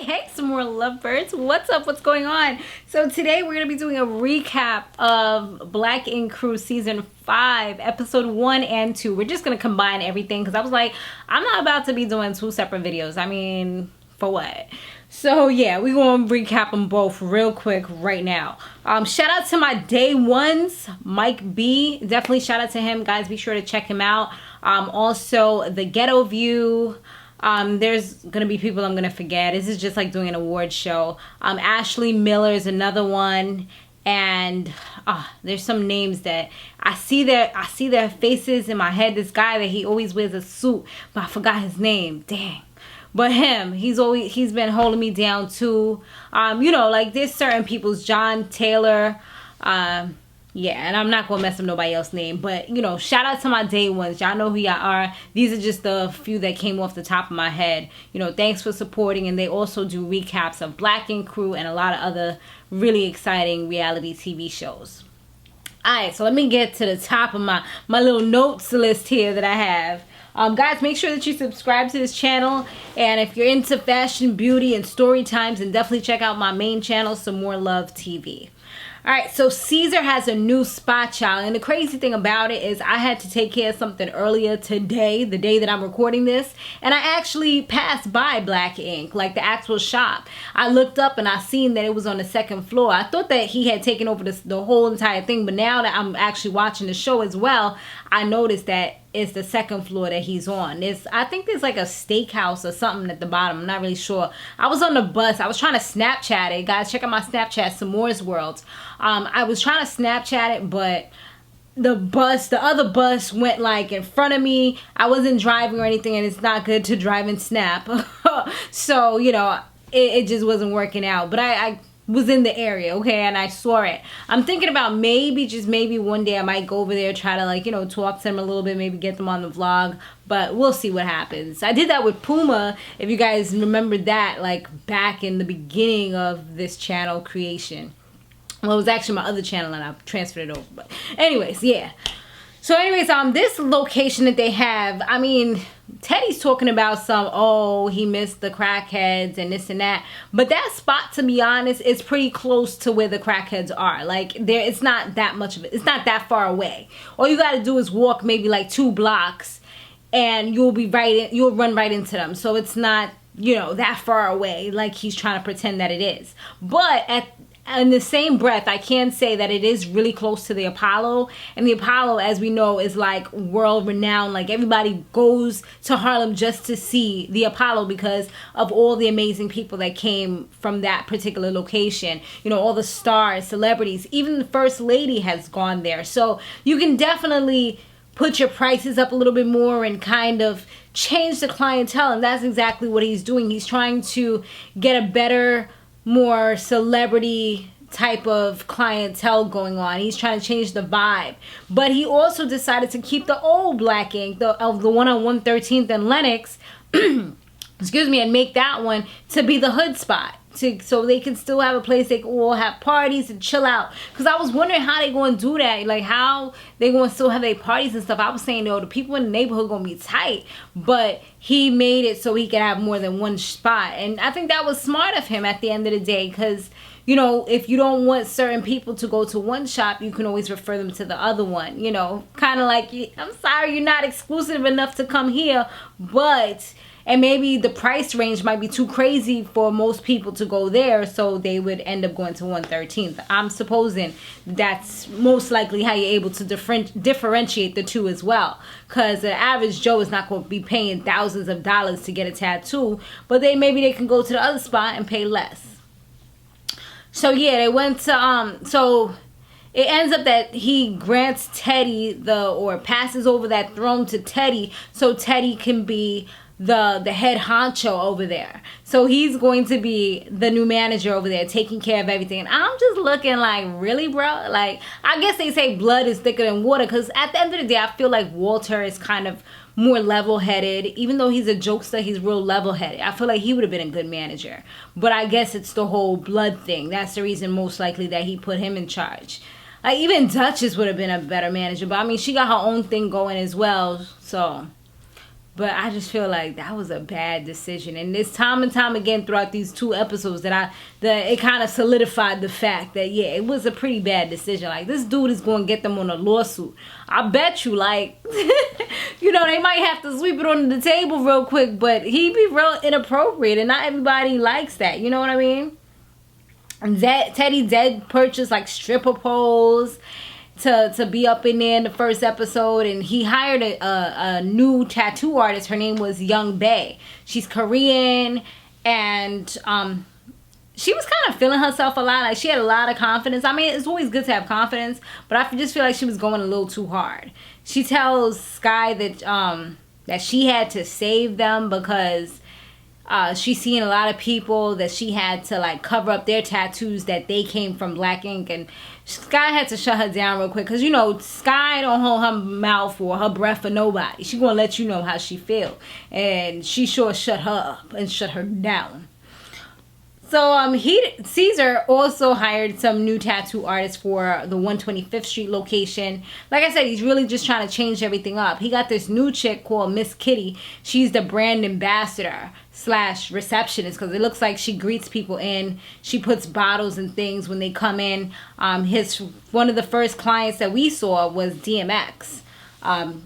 Hey, some more lovebirds. What's up? What's going on? So today we're going to be doing a recap of Black Ink Crew Season 5, Episode 1 and 2. We're just going to combine everything because I was like, I'm not about to be doing two separate videos. I mean, for what? So yeah, we're going to recap them both real quick right now. Shout out to my day ones, Mike B. Definitely shout out to him. Guys, be sure to check him out. Also, the Ghetto View. There's gonna be people I'm gonna forget. This is just like doing an award show. Ashley Miller is another one, and there's some names that I see their faces in my head. This guy that he always wears a suit, but I forgot his name. Dang. But him, he's been holding me down too. You know, like there's certain people's John Taylor. Yeah, and I'm not gonna mess up nobody else's name, but you know, shout out to my day ones. Y'all know who y'all are. These are just the few that came off the top of my head. You know, thanks for supporting, and they also do recaps of Black Ink Crew and a lot of other really exciting reality TV shows. Alright, so let me get to the top of my little notes list here that I have. Guys, make sure that you subscribe to this channel, and if you're into fashion, beauty, and story times, then definitely check out my main channel, Some More Love TV. Alright, so Cesar has a new spot, y'all, and the crazy thing about it is I had to take care of something earlier today, the day that I'm recording this, and I actually passed by Black Ink, like the actual shop. I looked up and I seen that it was on the second floor. I thought that he had taken over the whole entire thing, but now that I'm actually watching the show as well, I noticed that it's the second floor that he's on. I think there's like a steakhouse or something at the bottom. I'm not really sure. I was on the bus. I was trying to Snapchat it. Guys, check out my Snapchat, Samore's World. I was trying to Snapchat it, but the other bus went like in front of me. I wasn't driving or anything, and it's not good to drive and snap. So, you know, it just wasn't working out. But I was in the area, okay, and I saw it. I'm thinking about just maybe one day I might go over there, try to like, you know, talk to them a little bit, maybe get them on the vlog, but we'll see what happens. I did that with Puma, if you guys remember that, like back in the beginning of this channel creation. Well, it was actually my other channel and I transferred it over, but anyways, yeah. So anyways, this location that they have, I mean, Teddy's talking about he missed the crackheads and this and that. But that spot, to be honest, is pretty close to where the crackheads are. Like, it's not that much of it. It's not that far away. All you got to do is walk maybe like 2 blocks and you'll run right into them. So it's not, you know, that far away like he's trying to pretend that it is. But in the same breath, I can say that it is really close to the Apollo. And the Apollo, as we know, is like world renowned. Like everybody goes to Harlem just to see the Apollo because of all the amazing people that came from that particular location. You know, all the stars, celebrities, even the First Lady has gone there. So you can definitely put your prices up a little bit more and kind of change the clientele. And that's exactly what he's doing. He's trying to get a better, more celebrity type of clientele going on. He's trying to change the vibe. But he also decided to keep the old Black Ink, the one on 113th and Lenox, excuse me, and make that one to be the hood spot. So they can still have a place they can all have parties and chill out. Because I was wondering how they going to do that. Like how they going to still have their parties and stuff. I was saying, the people in the neighborhood going to be tight. But he made it so he could have more than one spot. And I think that was smart of him at the end of the day. Because, you know, if you don't want certain people to go to one shop, you can always refer them to the other one. You know, kind of like, I'm sorry, you're not exclusive enough to come here. But... and maybe the price range might be too crazy for most people to go there, so they would end up going to 113th. I'm supposing that's most likely how you're able to differentiate the two as well. Because the average Joe is not going to be paying thousands of dollars to get a tattoo, but maybe they can go to the other spot and pay less. So yeah, they went to, so it ends up that he grants Teddy or passes over that throne to Teddy so Teddy can be the head honcho over there. So he's going to be the new manager over there, taking care of everything. And I'm just looking like, really, bro? Like, I guess they say blood is thicker than water, because at the end of the day, I feel like Walter is kind of more level-headed. Even though he's a jokester, he's real level-headed. I feel like he would have been a good manager. But I guess it's the whole blood thing. That's the reason most likely that he put him in charge. Like, even Duchess would have been a better manager. But, I mean, she got her own thing going as well. So, But I just feel like that was a bad decision. And this time and time again throughout these 2 episodes that it kind of solidified the fact that, yeah, it was a pretty bad decision. Like, this dude is going to get them on a lawsuit. I bet you, like, you know, they might have to sweep it under the table real quick. But he be real inappropriate. And not everybody likes that. You know what I mean? And Teddy did purchase, like, stripper poles to be up in there in the first episode, and he hired a new tattoo artist. Her name was Young Bae. She's Korean, and she was kind of feeling herself a lot. Like, she had a lot of confidence. I mean, it's always good to have confidence, but I just feel like she was going a little too hard. She tells Sky that she had to save them because she's seen a lot of people that she had to, like, cover up their tattoos that they came from black ink, and Sky had to shut her down real quick because, you know, Sky don't hold her mouth or her breath for nobody. She gonna let you know how she feel, and she sure shut her up and shut her down. So Cesar also hired some new tattoo artists for the 125th Street location. Like I said, he's really just trying to change everything up. He got this new chick called Miss Kitty. She's the brand ambassador / receptionist, because it looks like she greets people in. She puts bottles and things when they come in. One of the first clients that we saw was DMX.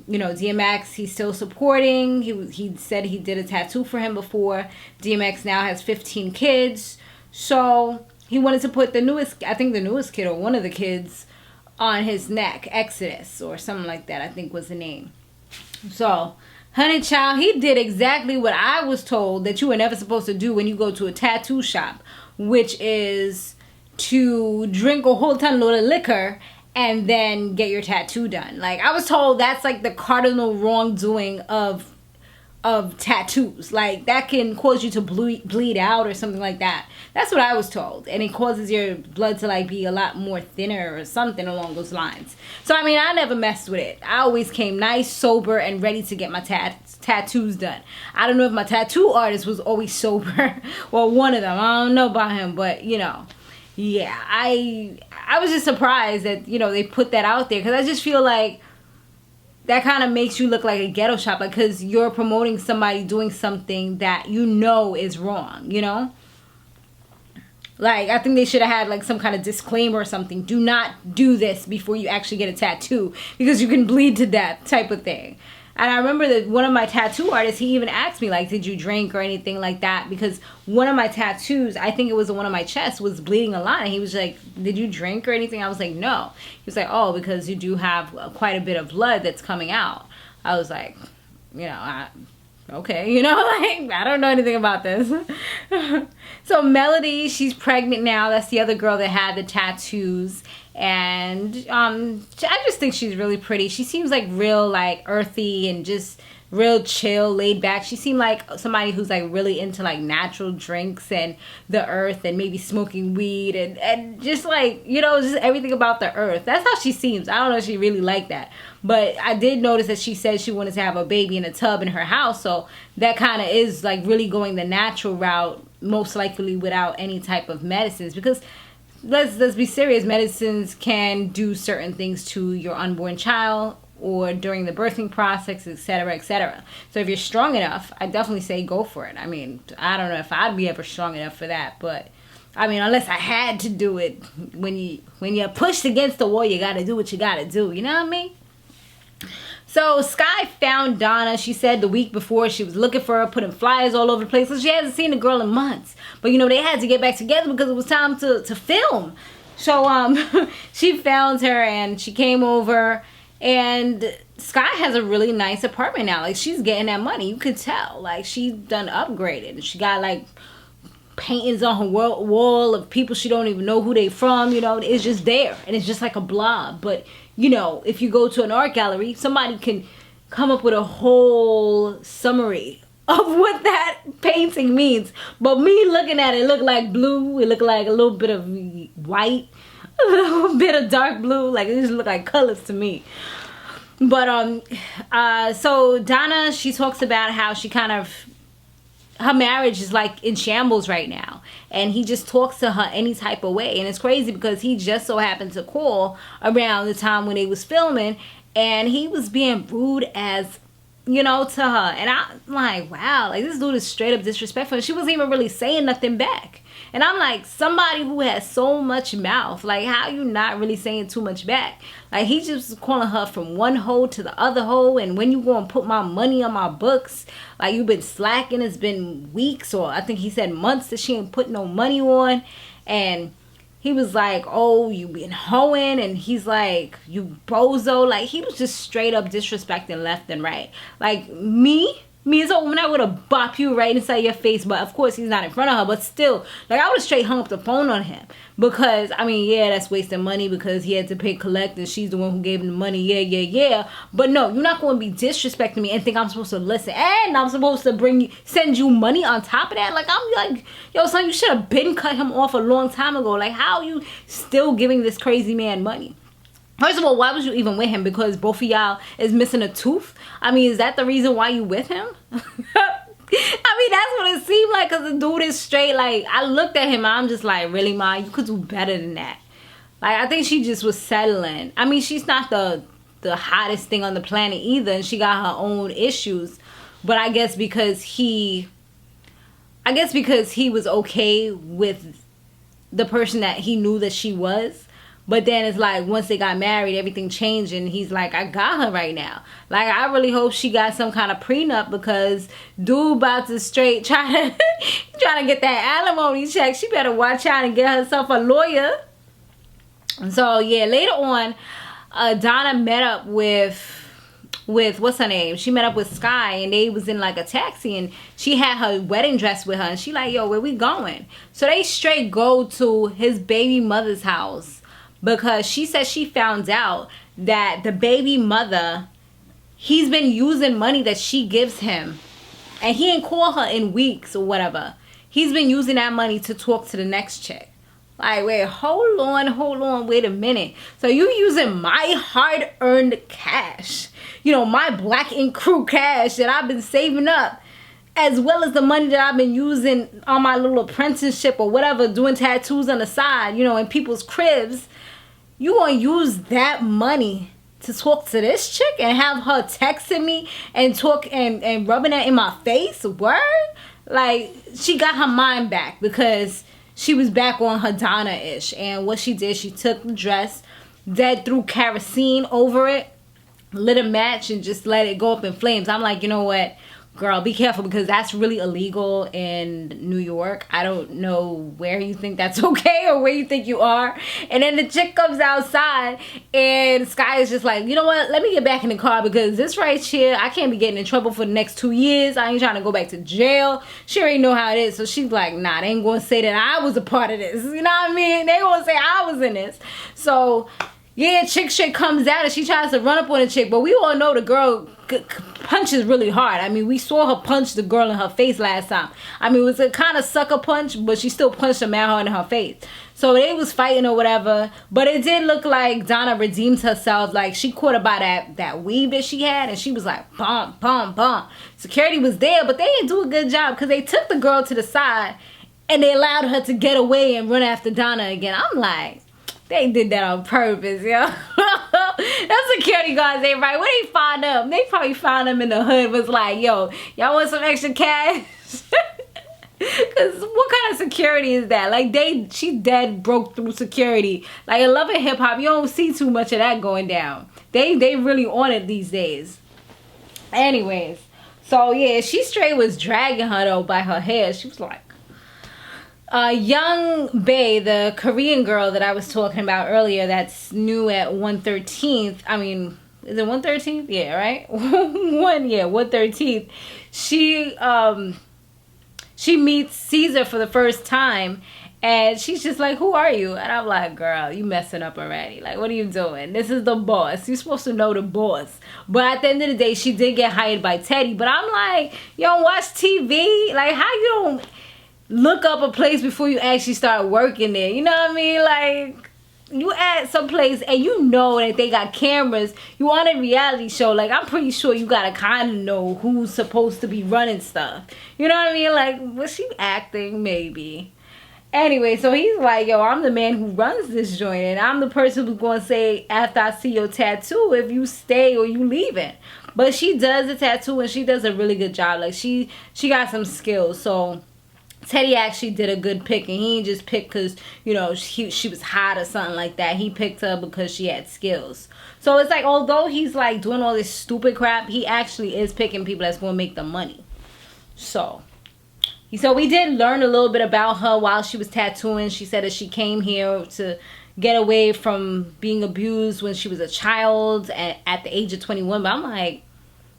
You know, DMX, he's still supporting. He said he did a tattoo for him before. DMX now has 15 kids. So he wanted to put the newest kid or one of the kids on his neck. Exodus or something like that, I think was the name. So, honey child, he did exactly what I was told that you were never supposed to do when you go to a tattoo shop, which is to drink a whole ton load of liquor and then get your tattoo done. Like, I was told that's like the cardinal wrongdoing of tattoos. Like, that can cause you to bleed out or something like that. That's what I was told. And it causes your blood to, like, be a lot more thinner or something along those lines. So, I mean, I never messed with it. I always came nice, sober, and ready to get my tattoos done. I don't know if my tattoo artist was always sober. Well, one of them. I don't know about him, but, you know. Yeah, I was just surprised that, you know, they put that out there. Because I just feel like that kind of makes you look like a ghetto shop. Like, because you're promoting somebody doing something that you know is wrong, you know? Like, I think they should have had, like, some kind of disclaimer or something. Do not do this before you actually get a tattoo, because you can bleed to death, type of thing. And I remember that one of my tattoo artists, he even asked me, like, did you drink or anything like that? Because one of my tattoos, I think it was the one on my chest, was bleeding a lot. And he was like, did you drink or anything? I was like, no. He was like, oh, because you do have quite a bit of blood that's coming out. I was like, you know, okay, you know, like, I don't know anything about this. So Melody, she's pregnant now. That's the other girl that had the tattoos. And I just think she's really pretty. She seems like real, like, earthy and just real chill, laid back. She seemed like somebody who's, like, really into, like, natural drinks and the earth and maybe smoking weed and just, like, you know, just everything about the earth. That's how she seems. I don't know if she really liked that. But I did notice that she said she wanted to have a baby in a tub in her house. So that kind of is, like, really going the natural route, most likely without any type of medicines. Because let's be serious, medicines can do certain things to your unborn child or during the birthing process, etc., etc. So if you're strong enough, I definitely say go for it. I mean, I don't know if I'd be ever strong enough for that, but I mean, unless I had to do it, when you're pushed against the wall, you gotta do what you gotta do. You know what I mean? So Sky found Donna. She said the week before she was looking for her, putting flyers all over the place. So she hasn't seen the girl in months. But, you know, they had to get back together because it was time to film. So she found her and she came over. And Sky has a really nice apartment now. Like, she's getting that money. You could tell. Like, she's done upgraded. She got, like, paintings on her wall of people she don't even know who they from. You know, it's just there. And it's just like a blob. But, you know, if you go to an art gallery, somebody can come up with a whole summary of what that painting means. But me looking at it looked like blue. It looked like a little bit of white, a little bit of dark blue. Like, it just looked like colors to me. But so Donna, she talks about how she kind of, her marriage is like in shambles right now, and he just talks to her any type of way. And it's crazy because he just so happened to call around the time when they was filming, and he was being rude as you know, to her. And I'm like, wow, like this dude is straight up disrespectful. And she wasn't even really saying nothing back. And I'm like, somebody who has so much mouth, like how you not really saying too much back? Like he just calling her from one hole to the other hole. And when you gonna put my money on my books? Like you've been slacking. It's been weeks, or I think he said months, that she ain't put no money on. And he was like, oh, you been hoeing. And he's like, you bozo. Like he was just straight up disrespecting left and right. Like me as a woman, I would have bopped you right inside your face. But of course he's not in front of her. But still, like I would have straight hung up the phone on him. Because, I mean, yeah, that's wasting money because he had to pay collect and she's the one who gave him the money. Yeah. But no, you're not going to be disrespecting me and think I'm supposed to listen. And I'm supposed to send you money on top of that. Like, I'm like, yo, son, you should have been cut him off a long time ago. Like, how are you still giving this crazy man money? First of all, why was you even with him? Because both of y'all is missing a tooth? I mean, is that the reason why you with him? I mean, that's what it seemed like, because the dude is straight. Like, I looked at him and I'm just like, really, Ma? You could do better than that. Like, I think she just was settling. I mean, she's not the hottest thing on the planet either, and she got her own issues. But I guess because he was okay with the person that he knew that she was. But then it's like, once they got married, everything changed. And he's like, I got her right now. Like, I really hope she got some kind of prenup, because dude about to straight trying to get that alimony check. She better watch out and get herself a lawyer. And so, yeah, later on, Donna met up with what's her name? She met up with Sky, and they was in like a taxi, and she had her wedding dress with her. And she like, yo, where we going? So they straight go to his baby mother's house. Because she said she found out that the baby mother, he's been using money that she gives him. And he ain't call her in weeks or whatever. He's been using that money to talk to the next chick. Like, wait, hold on, wait a minute. So you using my hard-earned cash, you know, my Black Ink Crew cash that I've been saving up, as well as the money that I've been using on my little apprenticeship or whatever, doing tattoos on the side, you know, in people's cribs. You gonna use that money to talk to this chick and have her texting me and talk and rubbing that in my face? Word? Like, she got her mind back because she was back on her Donna-ish. And what she did, she took the dress, threw kerosene over it, lit a match, and just let it go up in flames. I'm like, you know what? Girl, be careful, because that's really illegal in New York. I don't know where you think that's okay or where you think you are. And then the chick comes outside and Sky is just like, you know what? Let me get back in the car, because this right here, I can't be getting in trouble for the next 2 years. I ain't trying to go back to jail. She already know how it is. So she's like, nah, they ain't going to say that I was a part of this. You know what I mean? They going to say I was in this. So, yeah, chick shit comes out and she tries to run up on the chick. But we all know the girl punches really hard. I mean, we saw her punch the girl in her face last time. I mean, it was a kind of sucker punch, but she still punched a man hard in her face. So they was fighting or whatever. But it did look like Donna redeemed herself. Like, she caught her by that weave that she had, and she was like, bum, bum, bum. Security was there, but they didn't do a good job, because they took the girl to the side and they allowed her to get away and run after Donna again. I'm like, they did that on purpose, yo. Them security guards ain't right. Where they find them? They probably found them in the hood. Was like, yo, y'all want some extra cash? Because what kind of security is that? Like, she dead broke through security. Like, in Love and Hip Hop, you don't see too much of that going down. They really on it these days. Anyways, so yeah, she straight was dragging her though by her hair. She was like, Young Bae, the Korean girl that I was talking about earlier, that's new at 113th. I mean, is it 113th? Yeah, right? 113th. She meets Cesar for the first time, and she's just like, who are you? And I'm like, girl, you messing up already. Like, what are you doing? This is the boss. You're supposed to know the boss. But at the end of the day, she did get hired by Teddy. But I'm like, you don't watch TV? Like, how you don't look up a place before you actually start working there? You know what I mean? Like, you at some place and you know that they got cameras. You on a reality show. Like, I'm pretty sure you gotta kind of know who's supposed to be running stuff. You know what I mean? Like, was she acting? Maybe. Anyway, so he's like, yo, I'm the man who runs this joint, and I'm the person who's gonna say after I see your tattoo if you stay or you leaving. But she does a tattoo and she does a really good job. Like she got some skills. So Teddy actually did a good pick, and he didn't just pick because, you know, she was hot or something like that. He picked her because she had skills. So it's like, although he's like doing all this stupid crap, he actually is picking people that's going to make the money. So we did learn a little bit about her while she was tattooing. She said that she came here to get away from being abused when she was a child at the age of 21. But I'm like,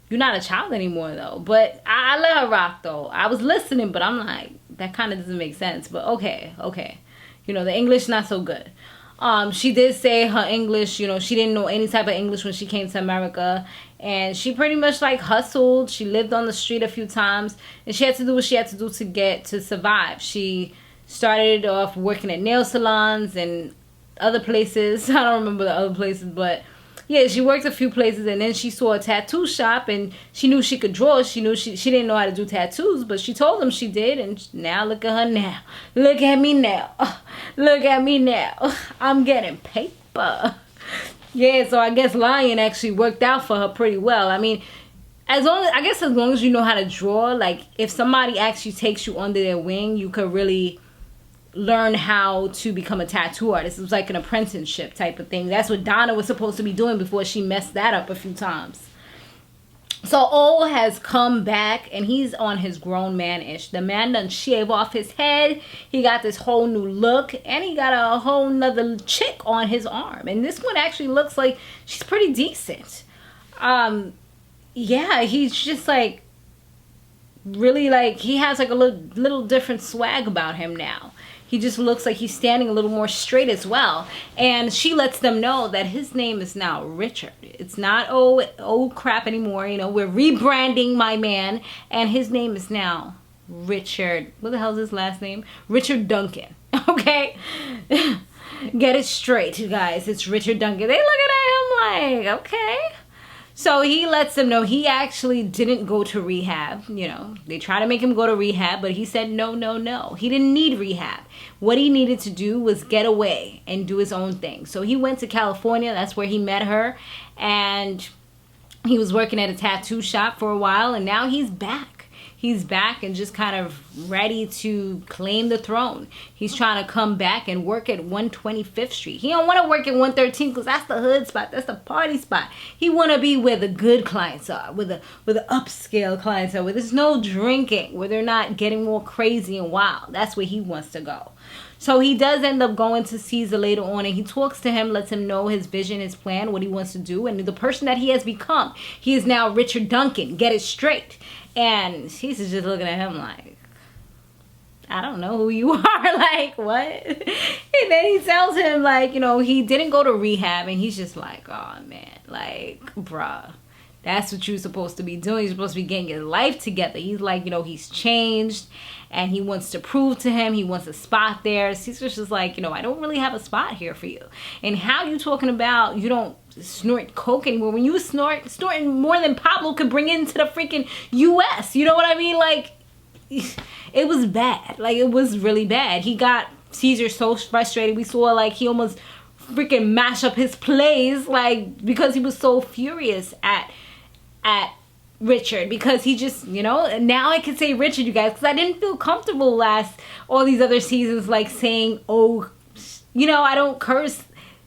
you're not a child anymore, though. But I let her rock, though. I was listening, but I'm like, that kind of doesn't make sense. But okay. You know, the English not so good. She did say her English, you know, she didn't know any type of English when she came to America. And she pretty much, like, hustled. She lived on the street a few times. And she had to do what she had to do to survive. She started off working at nail salons and other places. I don't remember the other places, but yeah, she worked a few places, and then she saw a tattoo shop, and she knew she could draw. She knew she didn't know how to do tattoos, but she told them she did, and now look at her now. Look at me now. Look at me now. I'm getting paper. Yeah, so I guess lying actually worked out for her pretty well. I mean, as long as you know how to draw, like if somebody actually takes you under their wing, you could really learn how to become a tattoo artist. It was like an apprenticeship type of thing. That's what Donna was supposed to be doing before she messed that up a few times. So O has come back, and he's on his grown man-ish. The man done shave off his head. He got this whole new look, and he got a whole nother chick on his arm. And this one actually looks like she's pretty decent. Yeah, he's just like really, like, he has like a little different swag about him now. He just looks like he's standing a little more straight as well. And she lets them know that his name is now Richard. It's not old crap anymore. You know, we're rebranding my man. And his name is now Richard. What the hell is his last name? Richard Duncan. Okay? Get it straight, you guys. It's Richard Duncan. They looking at him like, okay. So he lets them know he actually didn't go to rehab. You know, they try to make him go to rehab, but he said no. He didn't need rehab. What he needed to do was get away and do his own thing. So he went to California. That's where he met her. And he was working at a tattoo shop for a while. And now he's back. He's back and just kind of ready to claim the throne. He's trying to come back and work at 125th Street. He don't want to work at 113 because that's the hood spot. That's the party spot. He want to be where the good clients are, where the upscale clients are, where there's no drinking, where they're not getting more crazy and wild. That's where he wants to go. So he does end up going to Cesar later on, and he talks to him, lets him know his vision, his plan, what he wants to do, and the person that he has become. He is now Richard Duncan. Get it straight. And Caesar's just looking at him like, I don't know who you are. Like, what? And then he tells him, like, you know, he didn't go to rehab. And he's just like, oh, man. Like, bruh, that's what you're supposed to be doing. You're supposed to be getting your life together. He's like, you know, he's changed. And he wants to prove to him. He wants a spot there. Caesar's just like, you know, I don't really have a spot here for you. And how you talking about you don't snort coke anymore when you snorting more than Pablo could bring into the freaking US? You know what I mean? Like, it was bad. Like, it was really bad. He got Cesar so frustrated. We saw, like, he almost freaking mash up his plays, like, because he was so furious at Richard, because he just, you know, now I can say Richard, you guys, because I didn't feel comfortable all these other seasons, like saying, oh, you know, I don't curse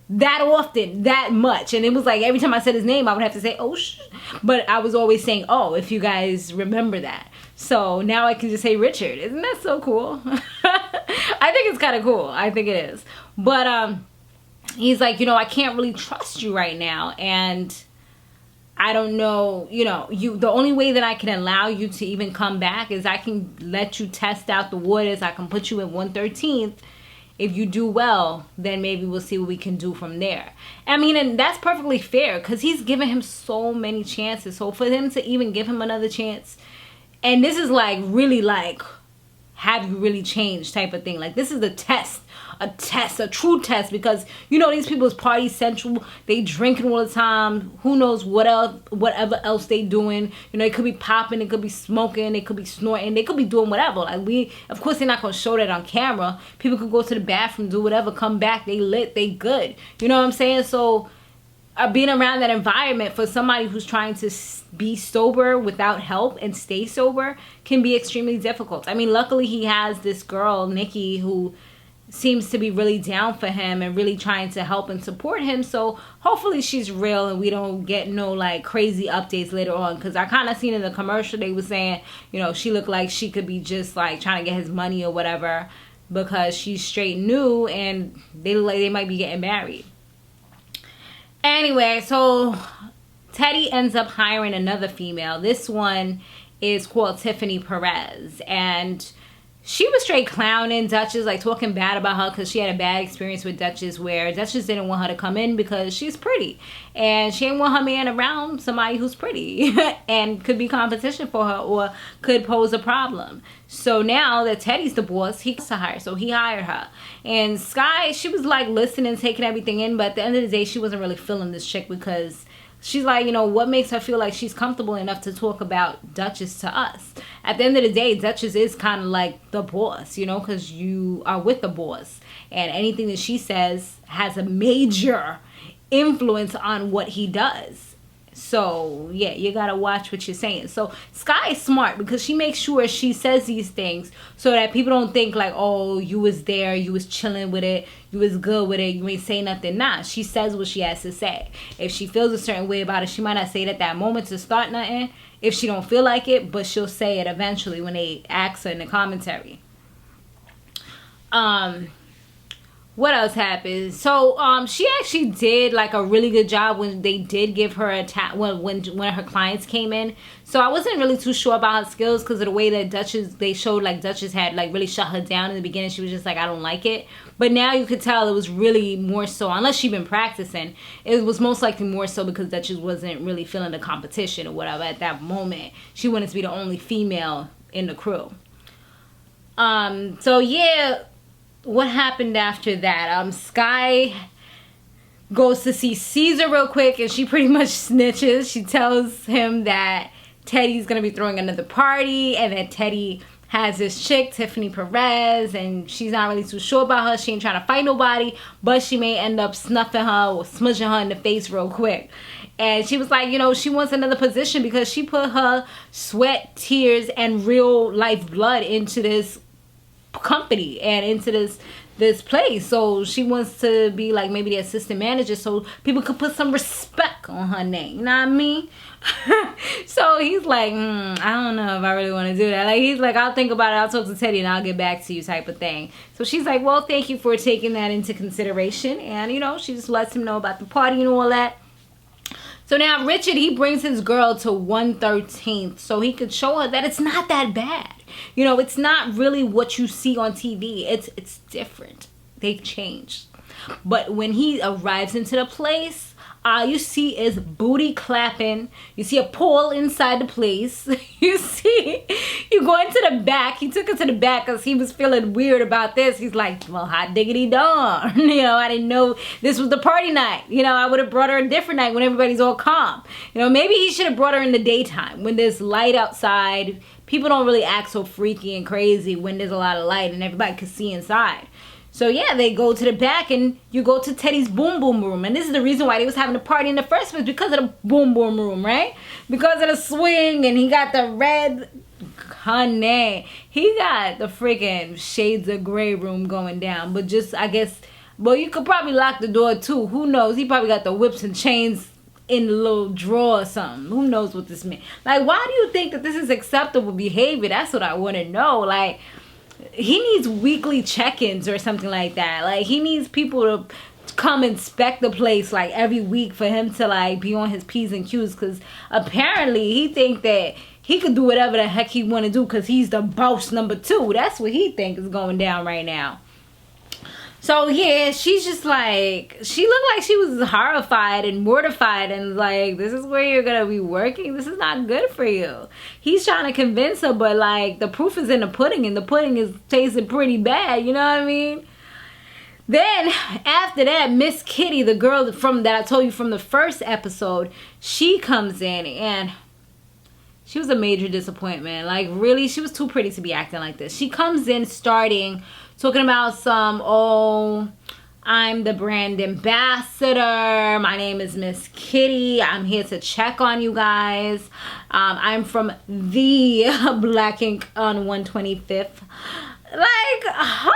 that often, that much. And it was like every time I said his name, I would have to say, oh, but I was always saying, oh, if you guys remember that. So now I can just say Richard. Isn't that so cool? I think it's kind of cool. I think it is. But he's like, you know, I can't really trust you right now. And I don't know, you know, the only way that I can allow you to even come back is I can let you test out the waters. I can put you at 113th. If you do well, then maybe we'll see what we can do from there. I mean, and that's perfectly fair because he's given him so many chances. So for him to even give him another chance, and this is like really like, have you really changed type of thing. Like, this is a test, a true test, because, you know, these people is party central. They drinking all the time. Who knows whatever else they doing. You know, it could be popping, it could be smoking, it could be snorting, they could be doing whatever. Like, of course, they're not going to show that on camera. People could go to the bathroom, do whatever, come back, they lit, they good. You know what I'm saying? So, being around that environment for somebody who's trying to be sober without help and stay sober can be extremely difficult. I mean, luckily he has this girl, Nikki, who seems to be really down for him and really trying to help and support him. So hopefully she's real and we don't get no like crazy updates later on, because I kind of seen in the commercial they were saying, you know, she looked like she could be just like trying to get his money or whatever, because she's straight new and they look like they might be getting married. Anyway, so Teddy ends up hiring another female. This one is called Tiffany Perez, and she was straight clowning Duchess, like talking bad about her because she had a bad experience with Duchess, where Duchess didn't want her to come in because she's pretty and she didn't want her man around somebody who's pretty and could be competition for her or could pose a problem. So now that Teddy's the boss, he gets to hire, so he hired her. And Sky, she was like listening, taking everything in, but at the end of the day she wasn't really feeling this chick, because she's like, you know, what makes her feel like she's comfortable enough to talk about Duchess to us? At the end of the day, Duchess is kind of like the boss, you know, because you are with the boss. And anything that she says has a major influence on what he does. So, yeah, you got to watch what you're saying. So, Sky is smart because she makes sure she says these things so that people don't think like, oh, you was there, you was chilling with it, you was good with it, you ain't say nothing. Nah, she says what she has to say. If she feels a certain way about it, she might not say it at that moment to start nothing if she don't feel like it, but she'll say it eventually when they ask her in the commentary. What else happened? So she actually did like a really good job when they did give her a when her clients came in. So I wasn't really too sure about her skills because of the way that they showed like Duchess had like really shut her down in the beginning. She was just like, I don't like it. But now you could tell it was really more so, unless she'd been practicing, it was most likely more so because Duchess wasn't really feeling the competition or whatever at that moment. She wanted to be the only female in the crew. So yeah, what happened after that? Sky goes to see Caesar real quick and she pretty much snitches. She tells him that Teddy's gonna be throwing another party and that Teddy has this chick, Tiffany Perez, and she's not really too sure about her. She ain't trying to fight nobody, but she may end up snuffing her or smudging her in the face real quick. And she was like, you know, she wants another position because she put her sweat, tears, and real life blood into this company and into this place. So she wants to be like maybe the assistant manager so people could put some respect on her name. You know what I mean? So he's like, I don't know if I really want to do that. Like, he's like, I'll think about it. I'll talk to Teddy and I'll get back to you type of thing. So she's like, well, thank you for taking that into consideration. And, you know, she just lets him know about the party and all that. So now Richard, he brings his girl to 113th so he could show her that it's not that bad. You know, it's not really what you see on TV. It's different. They've changed. But when he arrives into the place, all you see is booty clapping. You see a pole inside the place. You go into the back. He took her to the back because he was feeling weird about this. He's like, well, hot diggity darn. You know, I didn't know this was the party night. You know, I would have brought her a different night when everybody's all calm. You know, maybe he should have brought her in the daytime when there's light outside. People don't really act so freaky and crazy when there's a lot of light and everybody can see inside. So yeah, they go to the back and you go to Teddy's boom boom room. And this is the reason why they was having a party in the first place, because of the boom boom room, right? Because of the swing, and he got the red, honey, he got the freaking shades of gray room going down. But just, I guess, well, you could probably lock the door too. Who knows? He probably got the whips and chains in the little drawer or something. Who knows what this means? Like, why do you think that this is acceptable behavior? That's what I want to know. Like, he needs weekly check-ins or something like that. Like, he needs people to come inspect the place like every week for him to like be on his P's and Q's, because apparently he think that he could do whatever the heck he want to do because he's the boss number 2. That's what he think is going down right now. So yeah, she's just like, she looked like she was horrified and mortified and like, this is where you're gonna be working? This is not good for you. He's trying to convince her, but like, the proof is in the pudding, and the pudding is tasting pretty bad, you know what I mean? Then after that, Miss Kitty, the girl from that I told you from the first episode, she comes in and she was a major disappointment. Like, really, she was too pretty to be acting like this. She comes in talking about some, I'm the brand ambassador. My name is Miss Kitty. I'm here to check on you guys. I'm from the Black Ink on 125th. Like, oh,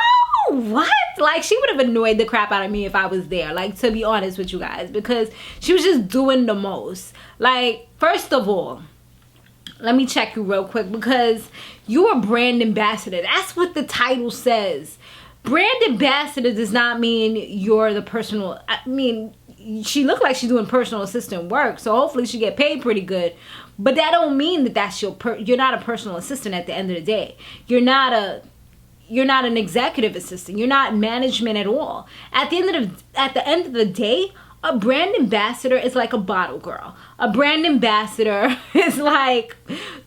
what? Like, she would have annoyed the crap out of me if I was there, like, to be honest with you guys, because she was just doing the most. Like, first of all, let me check you real quick, because you're a brand ambassador. That's what the title says. Brand ambassador does not mean you're the personal, I mean, she looked like she's doing personal assistant work, so hopefully she get paid pretty good. But that don't mean that that's you're not a personal assistant at the end of the day. You're not an executive assistant. You're not management at all. At the end of the day, a brand ambassador is like a bottle girl. A brand ambassador is like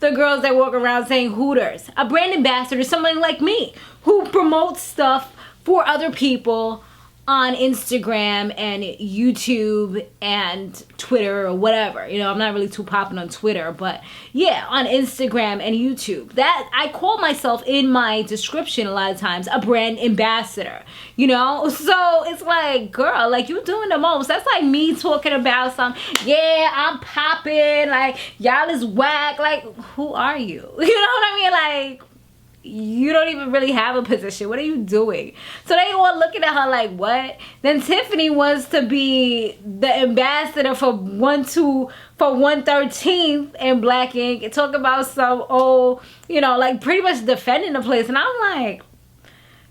the girls that walk around saying Hooters. A brand ambassador is someone like me who promotes stuff for other people on Instagram and YouTube and Twitter or whatever. You know, I'm not really too popping on Twitter, but yeah, on Instagram and YouTube. That I call myself in my description a lot of times a brand ambassador, you know? So it's like, girl, like, you doing the most. That's like me talking about yeah, I'm popping, like, y'all is whack. Like, who are you? You know what I mean? Like, you don't even really have a position. What are you doing? So they all looking at her like, what? Then Tiffany wants to be the ambassador for 113th in Black Ink and talk about some old, you know, like pretty much defending the place. And I'm like,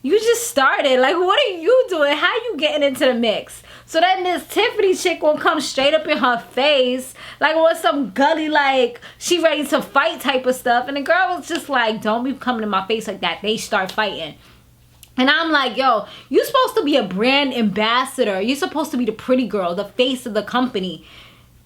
you just started. Like, what are you doing? How you getting into the mix? So then this Tiffany chick will come straight up in her face, like with some gully, like she ready to fight type of stuff. And the girl was just like, don't be coming in my face like that. They start fighting. And I'm like, yo, you're supposed to be a brand ambassador. You're supposed to be the pretty girl, the face of the company.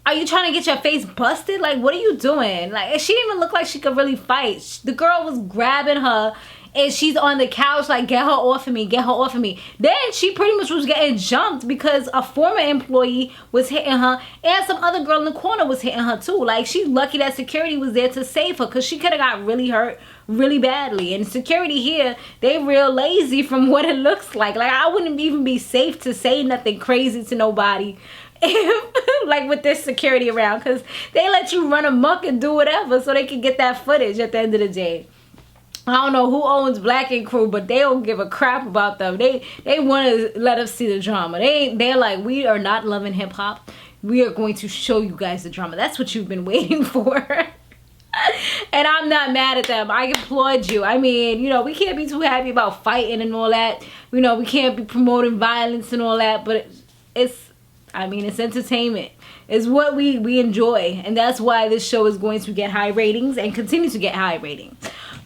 Are you trying to get your face busted? Like, what are you doing? Like, she didn't even look like she could really fight. The girl was grabbing her and she's on the couch like, get her off of me, get her off of me. Then she pretty much was getting jumped because a former employee was hitting her and some other girl in the corner was hitting her too. Like, she's lucky that security was there to save her, because she could have got really hurt really badly. And security here, they real lazy from what it looks like. Like, I wouldn't even be safe to say nothing crazy to nobody if, like, with this security around, because they let you run amok and do whatever so they can get that footage at the end of the day. I don't know who owns Black Ink Crew, but they don't give a crap about them. They want to let us see the drama. They're like, we are not loving hip hop. We are going to show you guys the drama. That's what you've been waiting for. And I'm not mad at them. I applaud you. I mean, you know, we can't be too happy about fighting and all that. You know, we can't be promoting violence and all that. But it's entertainment. It's what we enjoy. And that's why this show is going to get high ratings and continue to get high ratings.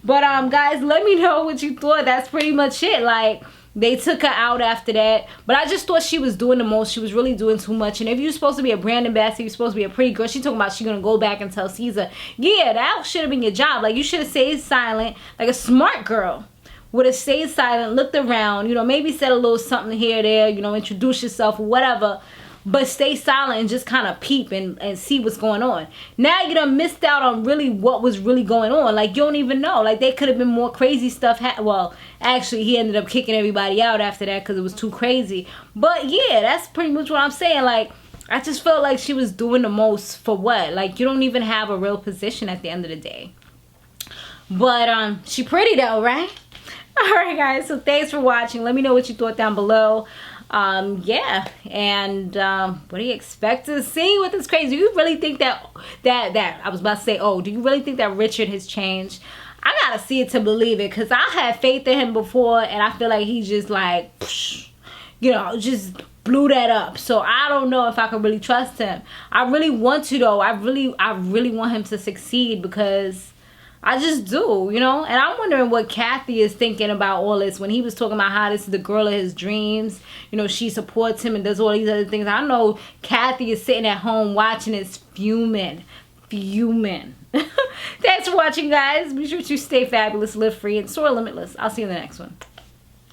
But guys, let me know what you thought. That's pretty much it. Like, they took her out after that. But I just thought she was doing the most. She was really doing too much. And if you're supposed to be a brand ambassador, you're supposed to be a pretty girl. She talking about she's going to go back and tell Cesar. Yeah, that should have been your job. Like, you should have stayed silent. Like a smart girl would have stayed silent, looked around, you know, maybe said a little something here or there, you know, introduce yourself or whatever. But stay silent and just kind of peep and see what's going on. Now you done missed out on really what was really going on. Like, you don't even know. Like, there could have been more crazy stuff. Well, actually, he ended up kicking everybody out after that because it was too crazy. But yeah, that's pretty much what I'm saying. Like, I just felt like she was doing the most for what? Like, you don't even have a real position at the end of the day. But she pretty though, right? Alright guys, so thanks for watching. Let me know what you thought down below. Yeah, and what do you expect to see with this crazy? Do you really think that I was about to say, oh, do you really think that Richard has changed? I gotta see it to believe it, because I had faith in him before and I feel like he's just like, you know, just blew that up. So I don't know if I can really trust him. I really want to though. I really want him to succeed, because I just do, you know. And I'm wondering what Kathy is thinking about all this, when he was talking about how this is the girl of his dreams. You know, she supports him and does all these other things. I know Kathy is sitting at home watching this fuming. Thanks for watching, guys. Be sure to stay fabulous, live free, and soar limitless. I'll see you in the next one.